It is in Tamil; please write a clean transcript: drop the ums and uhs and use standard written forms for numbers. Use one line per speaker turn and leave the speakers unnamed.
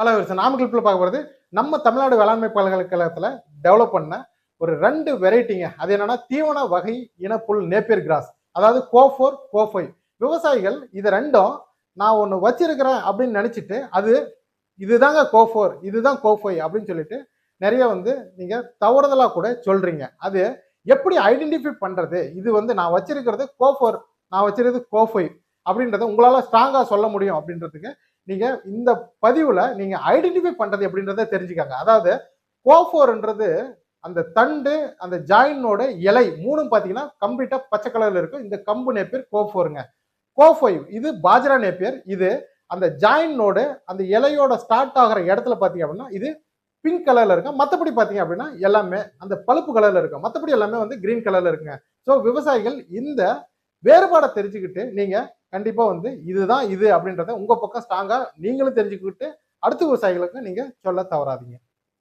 ஹலோ நாமக்கல் பார்க்க போகிறது நம்ம தமிழ்நாடு வேளாண்மை பல்கலைக்கழகத்தில் டெவலப் பண்ண ஒரு 2 வெரைட்டிங்க. அது என்னன்னா தீவன வகை இனப்புல் நேப்பியர் கிராஸ், அதாவது கோ4 கோ5. விவசாயிகள் இது ரெண்டும் நான் ஒன்று வச்சிருக்கிறேன் அப்படின்னு நினைச்சிட்டு அது இதுதாங்க கோ4 இதுதான் கோ5 அப்படின்னு சொல்லிட்டு நிறைய நீங்க தவறுதலா கூட சொல்றீங்க. அது எப்படி ஐடென்டிஃபை பண்றது? இது நான் வச்சிருக்கிறது கோ4, நான் வச்சிருக்கிறது கோ5 அப்படின்றத உங்களால ஸ்ட்ராங்கா சொல்ல முடியும் அப்படின்றதுக்கு நீங்க இந்த பதிவுல நீங்க ஐடென்டிஃபை பண்றது எப்படின்றத தெரிஞ்சுக்காங்க. அதாவது கோ4ன்றது அந்த தண்டு, அந்த ஜாயினோட இலை மூணும் பாத்தீங்கன்னா கம்ப்ளீட்டா பச்சை கலர்ல இருக்கும். இந்த கம்பு நேப்பியர் கோ4ங்க. கோ5 இது பாஜ்ரா நேப்பியர். இது அந்த ஜாயினோட அந்த இலையோட ஸ்டார்ட் ஆகிற இடத்துல பாத்தீங்க அப்படின்னா இது பிங்க் கலர்ல இருக்கும். மற்றபடி பாத்தீங்க அப்படின்னா எல்லாமே அந்த பழுப்பு கலர்ல இருக்கும். மற்றபடி எல்லாமே கிரீன் கலர்ல இருக்குங்க. ஸோ விவசாயிகள் இந்த வேறுபாடை தெரிஞ்சுக்கிட்டு நீங்க கண்டிப்பா இதுதான் இது அப்படின்றத உங்க பக்கம் ஸ்ட்ராங்கா நீங்களும் தெரிஞ்சுக்கிட்டு அடுத்த விவசாயிகளுக்கு நீங்க சொல்ல தவறாதீங்க.